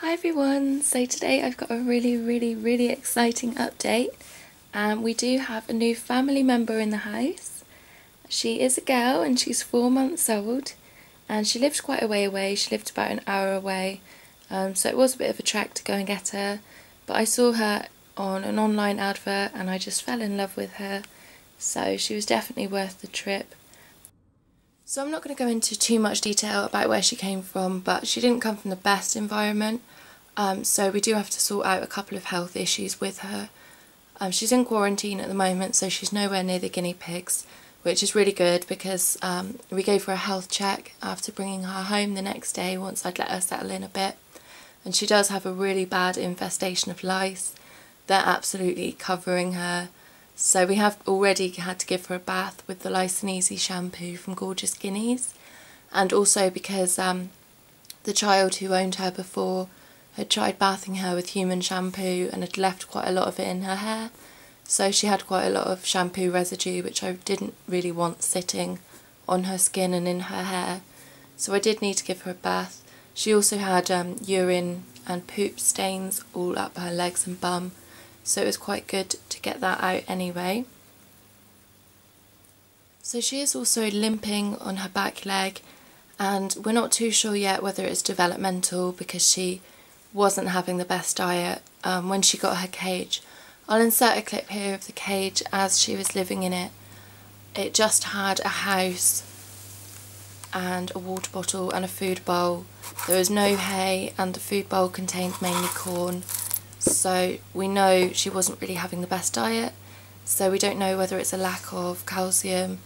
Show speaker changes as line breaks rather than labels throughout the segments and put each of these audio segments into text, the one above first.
Hi everyone, so today I've got a really exciting update. We do have a new family member in the house. She is a girl and she's 4 months old, and she lived quite a way away. She lived about an hour away, so it was a bit of a trek to go and get her, but I saw her on an online advert and I just fell in love with her, so she was definitely worth the trip. So I'm not going to go into too much detail about where she came from, but she didn't come from the best environment, so we do have to sort out a couple of health issues with her. She's in quarantine at the moment, so she's nowhere near the guinea pigs, which is really good because we gave her a health check after bringing her home the next day once I'd let her settle in a bit. And she does have a really bad infestation of lice. They're absolutely covering her. So we have already had to give her a bath with the Lice and Easy shampoo from Gorgeous Guineas, and also because the child who owned her before had tried bathing her with human shampoo and had left quite a lot of it in her hair, so she had quite a lot of shampoo residue which I didn't really want sitting on her skin and in her hair, so I did need to give her a bath. She also had urine and poop stains all up her legs and bum, so it was quite good to get that out anyway. So she is also limping on her back leg, and we're not too sure yet whether it's developmental because she wasn't having the best diet when she got her cage. I'll insert a clip here of the cage as she was living in it. It just had a house and a water bottle and a food bowl. There was no hay, and the food bowl contained mainly corn. So we know she wasn't really having the best diet, so we don't know whether it's a lack of calcium,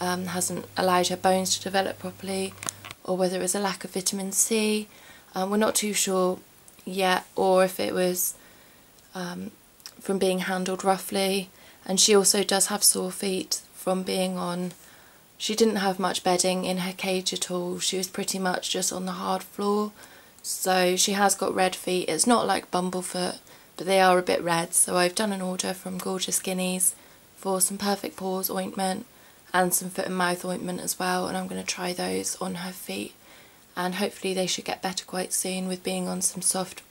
hasn't allowed her bones to develop properly, or whether it was a lack of vitamin C. We're not too sure yet, or if it was from being handled roughly. And she also does have sore feet from being on, she didn't have much bedding in her cage at all, she was pretty much just on the hard floor. So she has got red feet. It's not like bumblefoot, but they are a bit red, so I've done an order from Gorgeous Guineas for some Perfect Paws ointment and some foot and mouth ointment as well, and I'm going to try those on her feet, and hopefully they should get better quite soon with being on some soft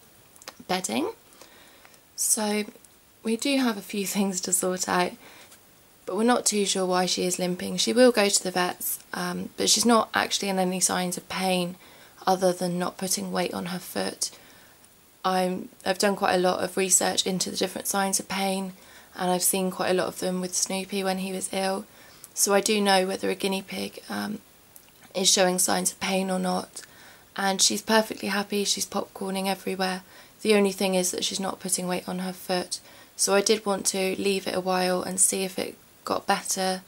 bedding. So we do have a few things to sort out, but we're not too sure why she is limping. She will go to the vets, but she's not actually in any signs of pain other than not putting weight on her foot. I've done quite a lot of research into the different signs of pain, and I've seen quite a lot of them with Snoopy when he was ill, so I do know whether a guinea pig is showing signs of pain or not. And she's perfectly happy, she's popcorning everywhere. The only thing is that she's not putting weight on her foot, so I did want to leave it a while and see if it got better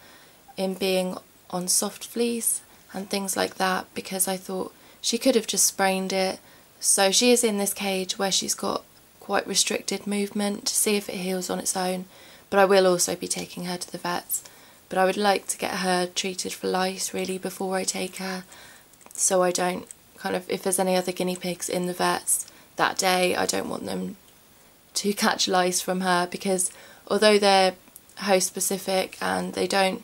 in being on soft fleece and things like that, because I thought she could have just sprained it. So she is in this cage where she's got quite restricted movement to see if it heals on its own, but I will also be taking her to the vets. But I would like to get her treated for lice really before I take her, so I don't if there's any other guinea pigs in the vets that day, I don't want them to catch lice from her, because although they're host specific and they don't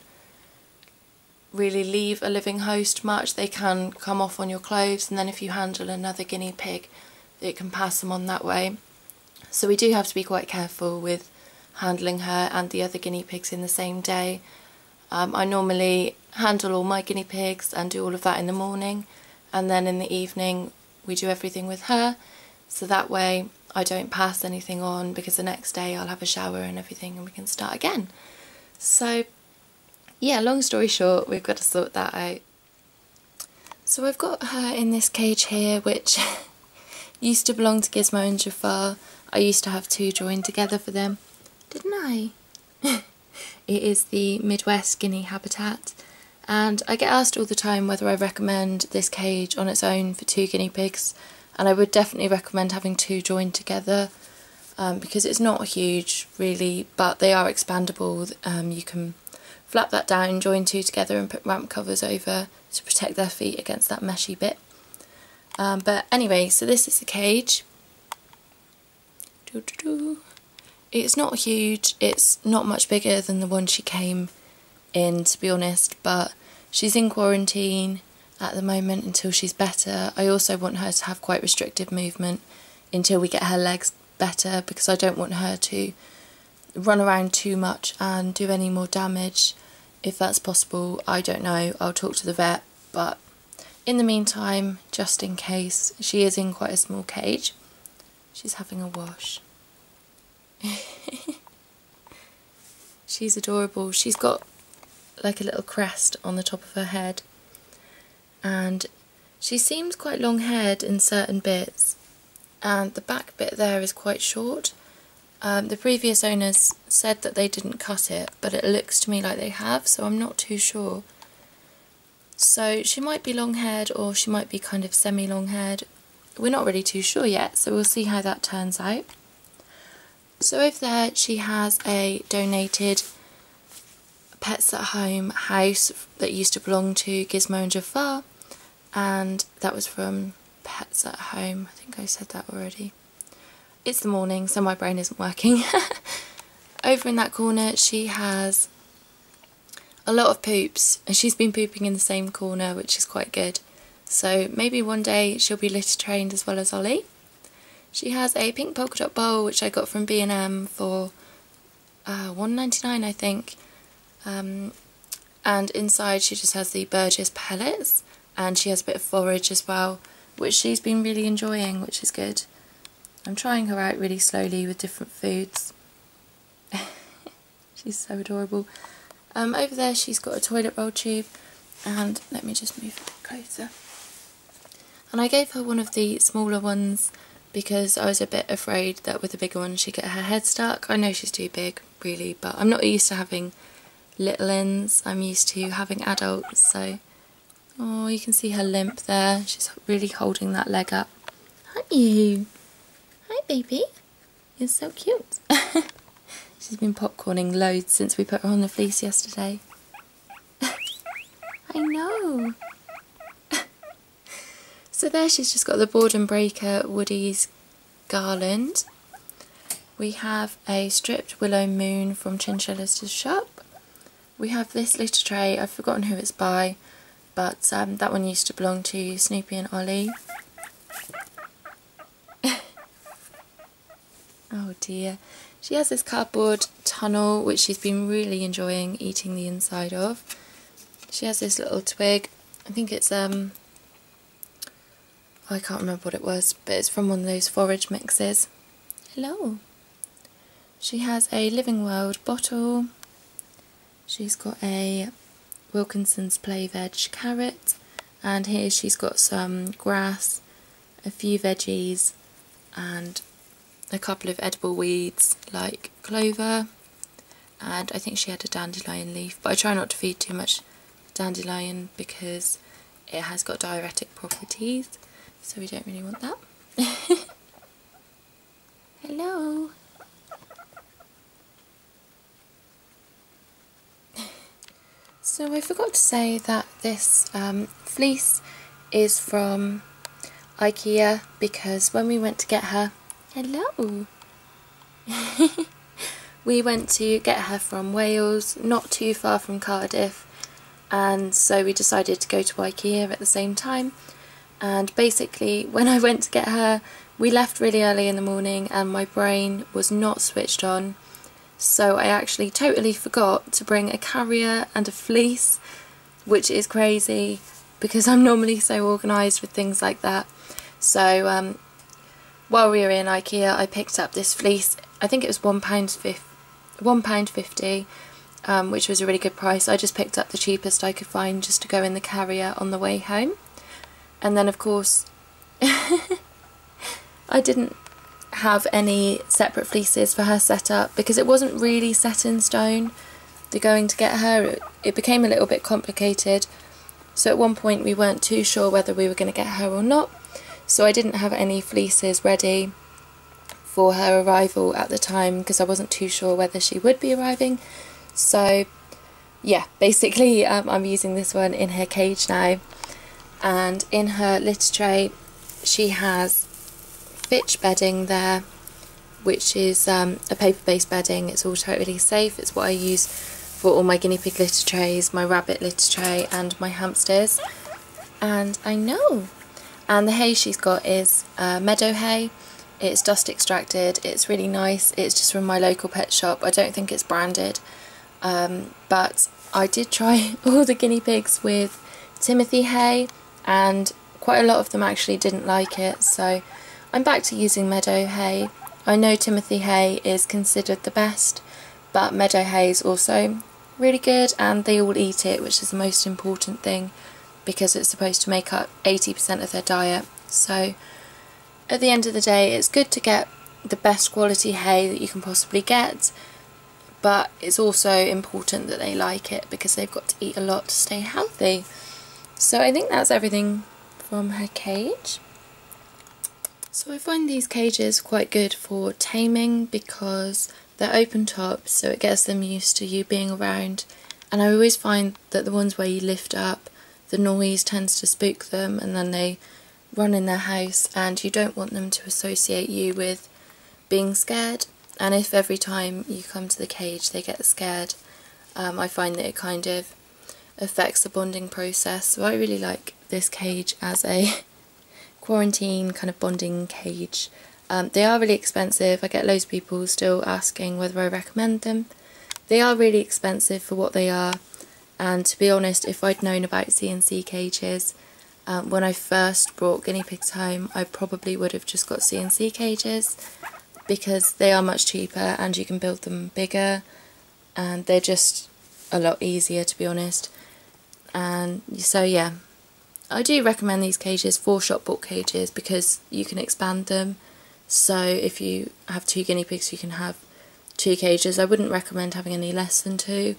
really leave a living host much, they can come off on your clothes, and then if you handle another guinea pig it can pass them on that way. So we do have to be quite careful with handling her and the other guinea pigs in the same day. I normally handle all my guinea pigs and do all of that in the morning, and then in the evening we do everything with her, so that way I don't pass anything on, because the next day I'll have a shower and everything and we can start again. So yeah, long story short, we've got to sort that out. So I've got her in this cage here, which used to belong to Gizmo and Jafar. I used to have two joined together for them, didn't I? It is the Midwest Guinea habitat, and I get asked all the time whether I recommend this cage on its own for two guinea pigs, and I would definitely recommend having two joined together, because it's not huge really, but they are expandable. You can flap that down, join two together and put ramp covers over to protect their feet against that meshy bit. But anyway, so this is the cage. It's not huge, it's not much bigger than the one she came in, to be honest, but she's in quarantine at the moment until she's better. I also want her to have quite restricted movement until we get her legs better, because I don't want her to run around too much and do any more damage. If that's possible, I don't know, I'll talk to the vet, but in the meantime, just in case, she is in quite a small cage. She's having a wash. She's adorable. She's got like a little crest on the top of her head, and she seems quite long haired in certain bits, and the back bit there is quite short. The previous owners said that they didn't cut it, but it looks to me like they have, so I'm not too sure. So she might be long haired, or she might be kind of semi long haired. We're not really too sure yet, so we'll see how that turns out. So over there she has a donated Pets at Home house that used to belong to Gizmo and Jafar, and that was from Pets at Home. I think I said that already. It's the morning, so my brain isn't working. Over in that corner she has a lot of poops, and she's been pooping in the same corner, which is quite good. So maybe one day she'll be litter trained as well as Ollie. She has a pink polka dot bowl, which I got from B&M for $1.99 I think. And inside she just has the Burgess pellets, and she has a bit of forage as well, which she's been really enjoying, which is good. I'm trying her out really slowly with different foods. She's so adorable. Over there she's got a toilet roll tube, and let me just move it closer. And I gave her one of the smaller ones because I was a bit afraid that with the bigger one she'd get her head stuck. I know she's too big, really, but I'm not used to having little-ins. I'm used to having adults, so... Oh, you can see her limp there. She's really holding that leg up. Aren't you? Hi, baby. You're so cute. She's been popcorning loads since we put her on the fleece yesterday. I know. So there she's just got the Boredom Breaker Woody's garland. We have a stripped Willow Moon from Chinchilla's shop. We have this litter tray. I've forgotten who it's by, but that one used to belong to Snoopy and Ollie. Oh dear. She has this cardboard tunnel which she's been really enjoying eating the inside of. She has this little twig. I think it's I can't remember what it was, but it's from one of those forage mixes. Hello. She has a Living World bottle. She's got a Wilkinson's Play Veg carrot, and here she's got some grass, a few veggies, and a couple of edible weeds like clover, and I think she had a dandelion leaf, but I try not to feed too much dandelion because it has got diuretic properties, so we don't really want that. Hello. So I forgot to say that this fleece is from IKEA, because when we went to get her... Hello! We went to get her from Wales, not too far from Cardiff, and so we decided to go to IKEA at the same time. And basically when I went to get her, we left really early in the morning and my brain was not switched on, so I actually totally forgot to bring a carrier and a fleece, which is crazy because I'm normally so organised with things like that. So while we were in IKEA I picked up this fleece. I think it was £1.50, which was a really good price. I just picked up the cheapest I could find just to go in the carrier on the way home. And then of course I didn't have any separate fleeces for her set up because it wasn't really set in stone, the going to get her. It became a little bit complicated, so at one point we weren't too sure whether we were going to get her or not, so I didn't have any fleeces ready for her arrival at the time because I wasn't too sure whether she would be arriving. So yeah, basically I'm using this one in her cage now. And in her litter tray she has Fitch bedding there, which is a paper-based bedding. It's all totally safe. It's what I use for all my guinea pig litter trays, my rabbit litter tray and my hamsters. And I know. And the hay she's got is meadow hay, It's dust extracted, it's really nice, it's just from my local pet shop. I don't think it's branded, but I did try all the guinea pigs with Timothy hay, and quite a lot of them actually didn't like it, so I'm back to using meadow hay. I know Timothy hay is considered the best, but meadow hay is also really good, and they all eat it, which is the most important thing because it's supposed to make up 80% of their diet. So at the end of the day, it's good to get the best quality hay that you can possibly get, but it's also important that they like it because they've got to eat a lot to stay healthy. So I think that's everything from her cage. So I find these cages quite good for taming because they're open top, so it gets them used to you being around, and I always find that the ones where you lift up, the noise tends to spook them and then they run in their house, and you don't want them to associate you with being scared, and if every time you come to the cage they get scared, I find that it kind of affects the bonding process. So I really like this cage as a quarantine kind of bonding cage. They are really expensive. I get loads of people still asking whether I recommend them. They are really expensive for what they are, and to be honest, if I'd known about CNC cages when I first brought guinea pigs home, I probably would have just got CNC cages because they are much cheaper and you can build them bigger and they're just a lot easier, to be honest. And so yeah, I do recommend these cages for shop bought cages because you can expand them. So if you have 2 guinea pigs, you can have 2 cages. I wouldn't recommend having any less than 2,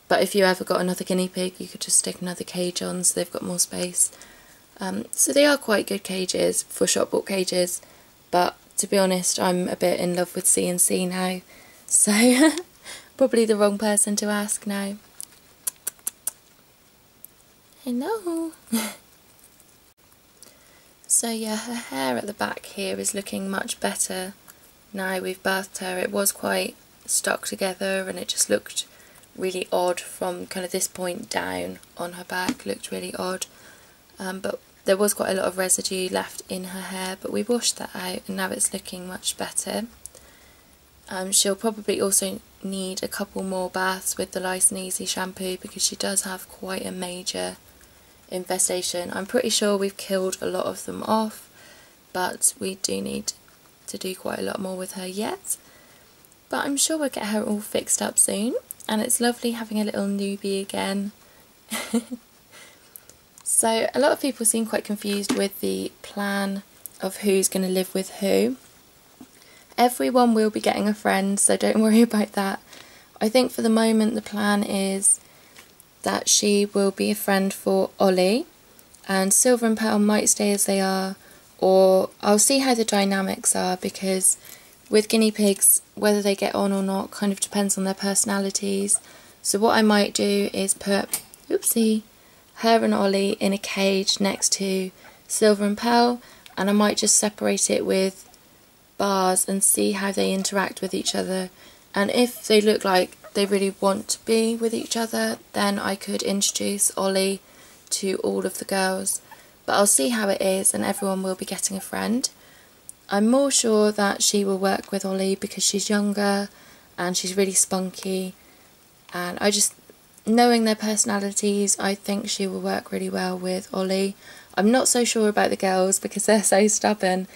but if you ever got another guinea pig, you could just stick another cage on so they've got more space. So they are quite good cages for shop bought cages, but to be honest, I'm a bit in love with CNC now, so probably the wrong person to ask now. Hello. So yeah, her hair at the back here is looking much better now we've birthed her. It was quite stuck together and it just looked really odd from kind of this point down on her back, looked really odd. But there was quite a lot of residue left in her hair, but we washed that out and now it's looking much better. She'll probably also need a couple more baths with the Lice and Easy shampoo because she does have quite a major infestation. I'm pretty sure we've killed a lot of them off, but we do need to do quite a lot more with her yet. But I'm sure we'll get her all fixed up soon, and it's lovely having a little newbie again. So a lot of people seem quite confused with the plan of who's going to live with who. Everyone will be getting a friend, so don't worry about that. I think for the moment the plan is that she will be a friend for Ollie, and Silver and Pearl might stay as they are, or I'll see how the dynamics are, because with guinea pigs, whether they get on or not kind of depends on their personalities. So what I might do is put, oopsie, her and Ollie in a cage next to Silver and Pearl, and I might just separate it with bars and see how they interact with each other, and if they look like they really want to be with each other, then I could introduce Ollie to all of the girls. But I'll see how it is, and everyone will be getting a friend. I'm more sure that she will work with Ollie because she's younger and she's really spunky, and I just, knowing their personalities, I think she will work really well with Ollie. I'm not so sure about the girls because they're so stubborn,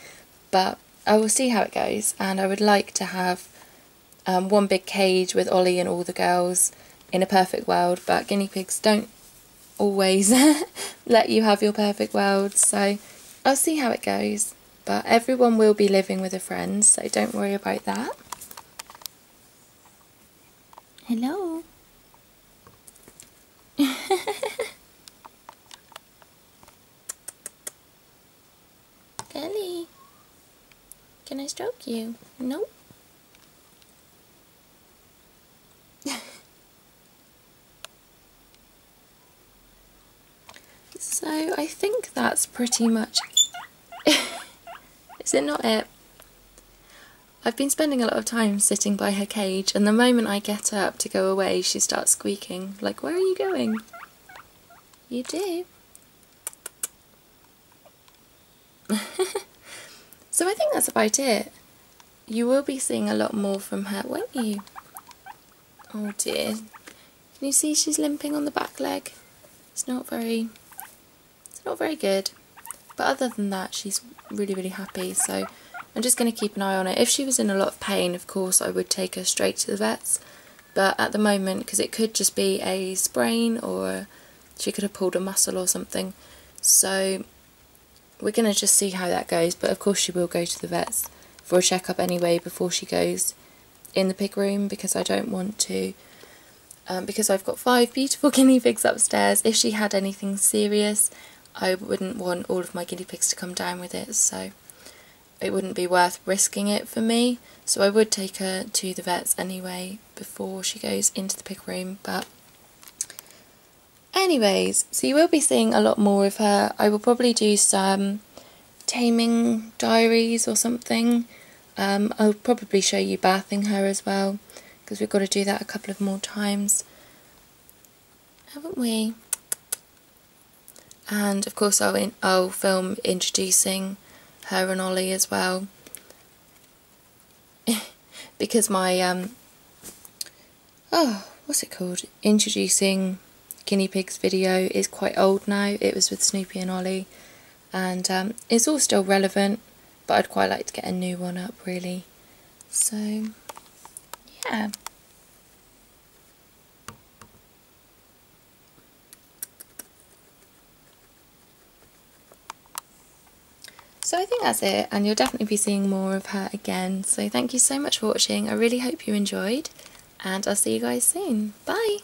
but I will see how it goes, and I would like to have one big cage with Ollie and all the girls in a perfect world, but guinea pigs don't always let you have your perfect world, so I'll see how it goes. But everyone will be living with a friend, so don't worry about that. Hello. Ellie, can I stroke you? Nope. So I think that's pretty much is it not it? I've been spending a lot of time sitting by her cage, and the moment I get up to go away she starts squeaking, like, where are you going? You do. So I think that's about it. You will be seeing a lot more from her, won't you? Oh dear. Can you see she's limping on the back leg? It's not very good. But other than that, she's really, really happy. So I'm just going to keep an eye on it. If she was in a lot of pain, of course, I would take her straight to the vets. But at the moment, because it could just be a sprain or she could have pulled a muscle or something. So we're going to just see how that goes. But of course she will go to the vets for a checkup anyway before she goes in the pig room, because I don't want to, because I've got 5 beautiful guinea pigs upstairs. If she had anything serious, I wouldn't want all of my guinea pigs to come down with it, so it wouldn't be worth risking it for me. So I would take her to the vets anyway before she goes into the pig room. But anyways, so you will be seeing a lot more of her. I will probably do some taming diaries or something. I'll probably show you bathing her as well, because we've got to do that a couple of more times, haven't we? And of course I'll film introducing her and Ollie as well, because my what's it called, introducing guinea pigs video is quite old now. It was with Snoopy and Ollie, and it's all still relevant, but I'd quite like to get a new one up really. So yeah. So I think that's it, and you'll definitely be seeing more of her again. So thank you so much for watching. I really hope you enjoyed, and I'll see you guys soon. Bye!